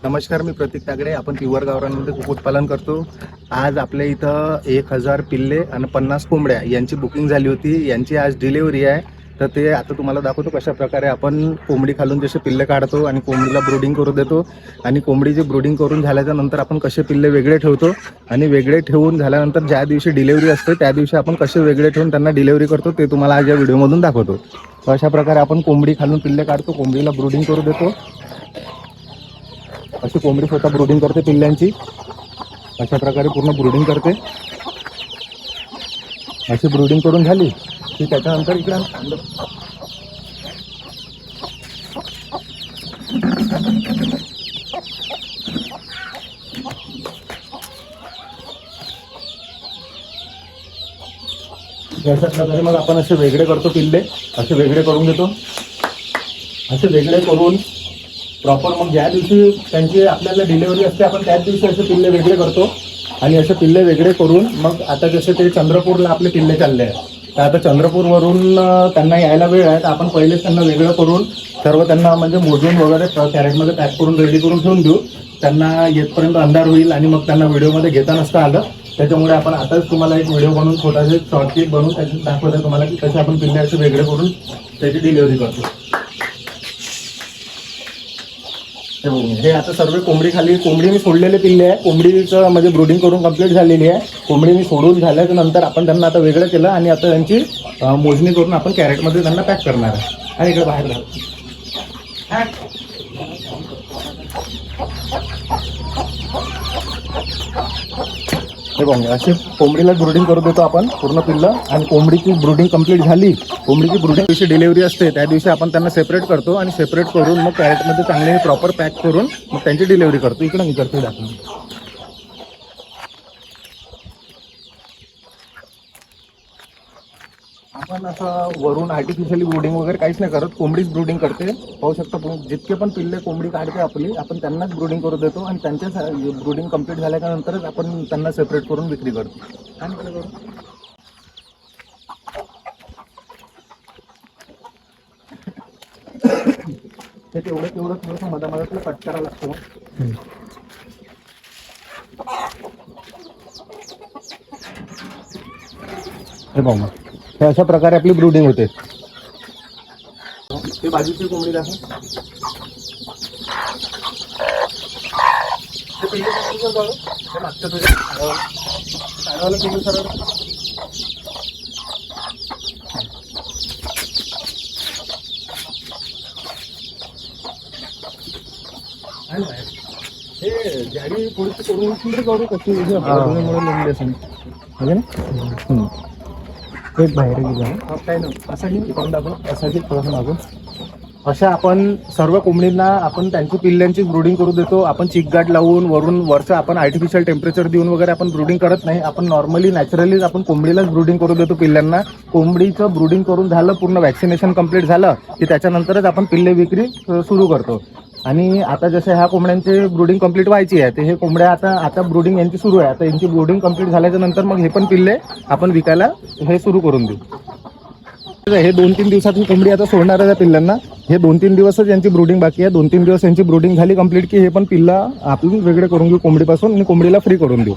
नमस्कार, मी प्रतीक तागडे. आपण प्युअर गावरानमध्ये कुक्कुटपालन करतो. आज आपल्या इथं 1000 पिल्ले आणि 50 कोंबड्या यांची बुकिंग झाली होती. यांची आज डिलिव्हरी आहे. तर ते आता तुम्हाला दाखवतो कशा प्रकारे आपण कोंबडी खालून जसे पिल्ले काढतो आणि कोंबडीला ब्रूडिंग करू देतो आणि कोंबडीची ब्रूडिंग करून झाल्याच्या नंतर आपण कसे पिल्ले वेगळे ठेवतो आणि वेगळे ठेवून झाल्यानंतर ज्या दिवशी डिलिव्हरी असते त्या दिवशी आपण कसे वेगळे ठेवून त्यांना डिलिव्हरी करतो ते तुम्हाला आज या व्हिडिओमधून दाखवतो. तर अशा प्रकारे आपण कोंबडी खालून पिल्ले काढतो, कोंबडीला ब्रूडिंग करू देतो. अशी कोंबडी स्वतः ब्रूडिंग करते पिल्ल्यांची. अशा प्रकारे पूर्ण ब्रूडिंग करते. अशी ब्रूडिंग करून झाली की त्याच्यानंतर इकडे अशा प्रकारे मग आपण असे वेगळे करतो पिल्ले. असे वेगळे करून घेतो. असे वेगळे करून प्रॉपर मग ज्या दिवशी त्यांची आपल्याला डिलिव्हरी असते आपण त्याच दिवशी असे पिल्ले वेगळे करतो. आणि असे पिल्ले वेगळे करून मग आता जसे ते चंद्रपूरला आपले पिल्ले चालले आहेत, तर आता चंद्रपूरवरून त्यांना यायला वेळ आहे. तर आपण पहिलेच त्यांना वेगळं करून सर्व त्यांना म्हणजे मोजून वगैरे कॅरेटमध्ये पॅक करून रेडी करून ठेवून देऊ. त्यांना येतपर्यंत अंधार होईल आणि मग त्यांना व्हिडिओमध्ये घेता नसता आलं. त्याच्यामुळे आपण आताच तुम्हाला एक व्हिडिओ बनवून छोटासा शॉर्टक्लिप बनवून त्याच्यात दाखवतो तुम्हाला की कसे आपण पिल्ले असे वेगळे करून त्याची डिलिव्हरी करतो. हे आता सर्व कोंबडी मी सोडलेले पिल्ले आहे. कोंबडीचं म्हणजे ब्रूडिंग करून कंप्लीट झालेली आहे. कोंबडी मी सोडून झाल्याच्या नंतर आपण त्यांना आता वेगळं केलं आणि आता त्यांची मोजणी करून आपण कॅरेटमध्ये त्यांना पॅक करणार आहे. आणि इकडे बाहेर घाल. हे बघ, अशी कोंबडीला ब्रूडिंग करू देतो आपण पूर्ण पिल्लं. आणि कोंबडीची ब्रूडिंग कंप्लीट झाली, कोंबडीची ब्रूडिंग दिवशी डिलिव्हरी असते त्या दिवशी आपण त्यांना सेपरेट करतो आणि सेपरेट करून मग कॅरेटमध्ये चांगले प्रॉपर पॅक करून मग त्यांची डिलिव्हरी करतो. इकडे मी करतो दाखवून. आपण असं वरून आर्टिफिशियली ब्रूडिंग वगैरे काहीच नाही करत. कोंबडीच ब्रूडिंग करते. पाहू शकता जितके पण पिल्ले कोंबडी काढते आपली, आपण त्यांनाच ब्रूडिंग करू देतो आणि त्यांच्याच ब्रूडिंग कंप्लीट झाल्याच्या नंतरच आपण त्यांना सेपरेट करून विक्री करतो. आणि इकडे करू. ते तेवढं थोडंसं मधामधातलं कट करावं लागतं. हे बघा, हे अशा प्रकारे आपली ब्रूडिंग होते. ते बाजूची कोंबडी दाखव. मागच्या पिल्लू सरळ. हे गाडी थोडीशी करून करू कशी म्हणून असेल ना. एक बाहेर गेलं काय ना असाही करून दाखव. असाही थोडंसं मागून अशा आपण सर्व कोंबडींना आपण त्यांची पिल्ल्यांची ब्रूडिंग करू देतो. आपण चिकगाट लावून वरचं आपण आर्टिफिशियल टेम्परेचर देऊन वगैरे आपण ब्रूडिंग करत नाही. आपण नॉर्मली नॅचरलीच आपण कोंबडीलाच ब्रूडिंग करू देतो पिल्ल्यांना. कोंबडीचं ब्रूडिंग करून झालं, पूर्ण वॅक्सिनेशन कंप्लीट झालं की त्याच्यानंतरच आपण पिल्ले विक्री सुरू करतो. आणि आता जसे ह्या कोंबड्यांची ब्रूडिंग कंप्लीट व्हायची आहे, ते हे कोंबड्या आता ब्रूडिंग यांची सुरू आहे. आता यांची ब्रूडिंग कंप्लीट झाल्याच्या नंतर मग हे पण पिल्ले आपण विकायला हे सुरू करून देऊ. हे 2-3 दिवसात ही कोंबडी आता सोडणार आहे त्या पिल्लांना. हे 2-3 दिवसच यांची ब्रूडिंग बाकी आहे. 2-3 दिवस यांची ब्रूडिंग झाली कंप्लीट की हे पण पिल्ला आपण वेगळे करून घेऊ कोंबडीपासून आणि कोंबडीला फ्री करून देऊ.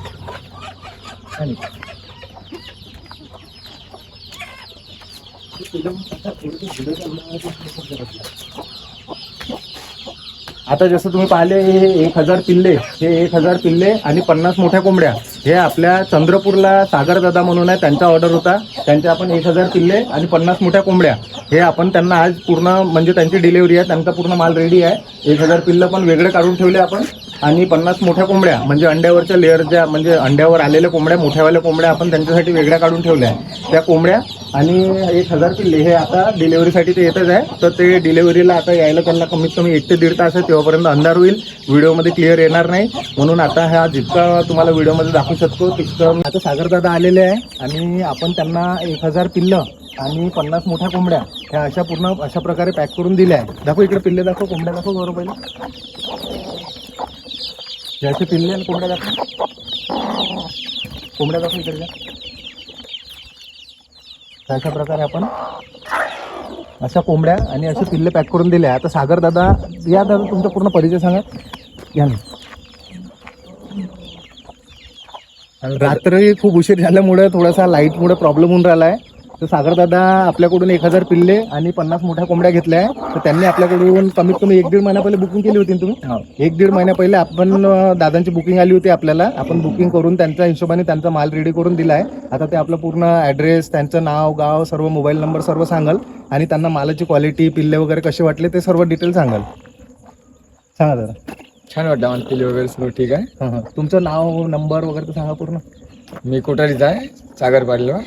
आता जसं तुम्ही पाहिले हे 1000 पिल्ले, हे 1000 पिल्ले आणि 50 मोठ्या कोंबड्या हे आपल्या चंद्रपूरला सागर दादा म्हणून आहे, त्यांचा ऑर्डर होता. त्यांचे आपण 1000 पिल्ले आणि 50 मोठ्या कोंबड्या हे आपण त्यांना आज पूर्ण म्हणजे त्यांची डिलिव्हरी आहे. त्यांचा पूर्ण माल रेडी आहे. 1000 पिल्लं पण वेगळे काढून ठेवले आपण आणि 50 मोठ्या कोंबड्या म्हणजे अंड्यावरच्या लेअरच्या म्हणजे अंड्यावर आलेल्या कोंबड्या, मोठ्यावाल्या कोंबड्या आपण त्यांच्यासाठी वेगळ्या काढून ठेवल्या आहे. त्या कोंबड्या आणि 1000 पिल्ले हे आता डिलिव्हरीसाठी ते येतच आहे. तर ते डिलिव्हरीला आता यायला त्यांना कमीत कमी 1 ते 1.5 तास आहे. तेव्हापर्यंत अंधार होईल, व्हिडिओमध्ये क्लिअर येणार नाही. म्हणून आता हा जितका तुम्हाला व्हिडिओमध्ये दाखवू शकतो तितकं आता सागरदादा आलेले आहे आणि आपण त्यांना 1000 पिल्लं आणि 50 मोठ्या कोंबड्या ह्या अशा प्रकारे पॅक करून दिल्या आहे. दाखव इकडे पिल्ले दाखव, कोंबड्या दाखव बरोबर पहिलं. याचे पिल्ले आणि कोंबड्या दाखव. कोंबड्या दाखव इकडे. अशा प्रकारे आपण अशा कोंबड्या आणि असे पिल्ले पॅक करून दिले. आता सागर दादा या, दादा तुमचा पूर्ण परिचय सांगा. या ना. रात्री खूप उशीर झाल्यामुळे थोडासा लाईटमुळे प्रॉब्लेम होऊन राहिला आहे. तर सागर दादा आपल्याकडून 1000 पिल्ले आणि 50 मोठ्या कोंबड्या घेतल्या आहे. तर त्यांनी आपल्याकडून कमीत कमी 1-1.5 महिना पहिले बुकिंग केली होती ना तुम्ही? 1-1.5 महिना पहिले आपण दादांची बुकिंग आली होती आपल्याला. आपण बुकिंग करून त्यांच्या हिशोबाने त्यांचा माल रेडी करून दिला आहे. आता ते आपलं पूर्ण ॲड्रेस, त्यांचं नाव, गाव, सर्व मोबाईल नंबर सर्व सांगाल आणि त्यांना मालाची क्वालिटी, पिल्ले वगैरे कसे वाटले ते सर्व डिटेल सांगाल. सांगा दादा. छान वाटलं मला, पिल्ले वगैरे सर्व ठीक आहे. हां हां, तुमचं नाव, नंबर वगैरे तर सांगा पूर्ण. मी कोठारीचा आहे, सागर पार्लेवर.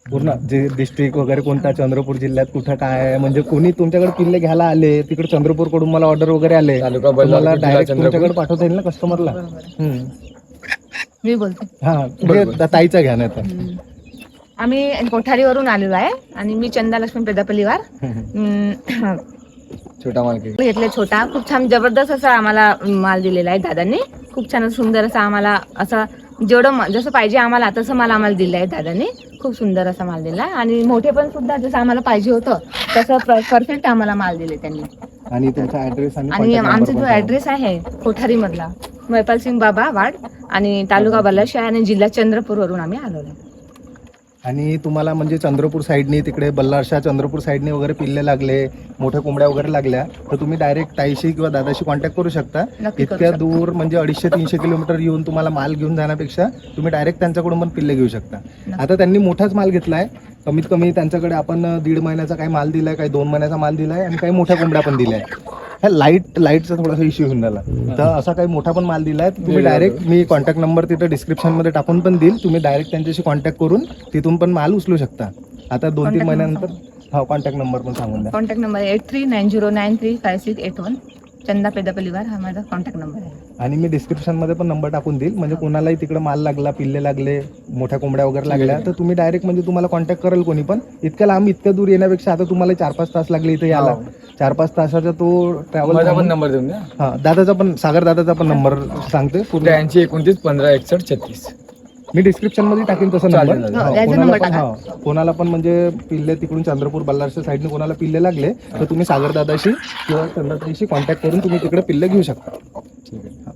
पूर्ण जे डिस्ट्रिक्ट वगैरे कोणता, चंद्रपूर जिल्ह्यात कुठं काय आहे, म्हणजे कोणी तुमच्याकडे पिल्ले घ्यायला आले तिकडे चंद्रपूर कडून मला ऑर्डर वगैरे आले, तालुका मला बल्लारपूर, जिल्हा डायरेक्ट चंद्रपूर. तुमच्याकडे पाठवता येईल ना कस्टमरला? मी बोलते. हा, ताईचा घ्या नाही तर. आम्ही कोठारीवरून आलेलो आहे आणि मी चंदा लक्ष्मण पेदापल्लीवार. छोटा माल केक घेतले छोटा, खूप छान जबरदस्त असा आम्हाला माल दिलेला आहे दादांनी. खूप छान सुंदर असा आम्हाला, असं जेवढं जसं पाहिजे आम्हाला तसं माल आम्हाला दिलं आहे दादांनी. खूप सुंदर असा माल दिला आणि मोठे पण सुद्धा जसं आम्हाला पाहिजे होतं तसं परफेक्ट आम्हाला माल दिले त्यांनी. आणि तुमचा ऍड्रेस आणि आमचा जो ऍड्रेस आहे कोठारी मधला, मैपाल सिंग बाबा वाड, आणि तालुका बल्लारशाह आणि जिल्हा चंद्रपूर वरून आम्ही आलो आहे. आणि तुम्हाला म्हणजे चंद्रपूर साईडनी, तिकडे बल्लारशाह चंद्रपूर साईडनी वगैरे पिल्ले लागले, मोठ्या कोंबड्या वगैरे लागल्या, तर तुम्ही डायरेक्ट ताईशी किंवा दादाशी कॉन्टॅक्ट करू शकता. नक्की करू इतक्या शकता. दूर म्हणजे 250-300 किलोमीटर येऊन तुम्हाला माल घेऊन जाण्यापेक्षा तुम्ही डायरेक्ट त्यांच्याकडून पण पिल्ले घेऊ शकता. आता त्यांनी मोठाच माल घेतलाय, कमीत कमी त्यांच्याकडे आपण 1.5 महिन्याचा काही माल दिलाय, काही 2 महिन्याचा माल दिलाय आणि काही मोठ्या कोंबड्या पण दिल्या आहे. ह्या लाईटचा थोडासा इश्यू होऊन राहिला, तर असा काही मोठा पण माल दिलाय. तुम्ही डायरेक्ट, मी कॉन्टॅक्ट नंबर तिथं डिस्क्रिप्शन मध्ये टाकून पण देईल, तुम्ही डायरेक्ट त्यांच्याशी कॉन्टॅक्ट करून तिथून पण माल उचलू शकता. आता 2-3 महिन्यानंतर हा कॉन्टॅक्ट नंबर पण सांगून द्या. Contact number 8390935681. चंदा पेदापल्लीवार हा माझा कॉन्टॅक्ट नंबर आहे. आणि मी डिस्क्रिप्शन मध्ये पण नंबर टाकून देईल, म्हणजे कोणालाही तिकडे माल लागला, पिल्ले लागले, मोठ्या कोंबड्या वगैरे लागल्या, तर तुम्ही डायरेक्ट म्हणजे तुम्हाला कॉन्टॅक्ट करेल कोणी पण. इतक्या लांब, इतक्या दूर येण्यापेक्षा आता तुम्हाला 4-5 तास लागले इथे यायला, 4-5 तासाचा तो ट्रॅव्हल. माझा पण नंबर देऊन द्या. हा, दादाचा पण, सागर दादाचा पण नंबर सांगते पूर्ण. 8329156136. मी डिस्क्रिप्शन मध्ये टाकेन तसं चालेल, नंबर. चालेल. याचा कोणाला नंबर पण, टाका. कोणाला पण म्हणजे पिल्ले तिकडून चंद्रपूर बल्लारच्या साईडने कोणाला पिल्ले लागले, तर तुम्ही सागर दादाशी किंवा चंद्रताईशी कॉन्टॅक्ट करून तुम्ही तिकडे पिल्ले घेऊ शकता. ठीक आहे.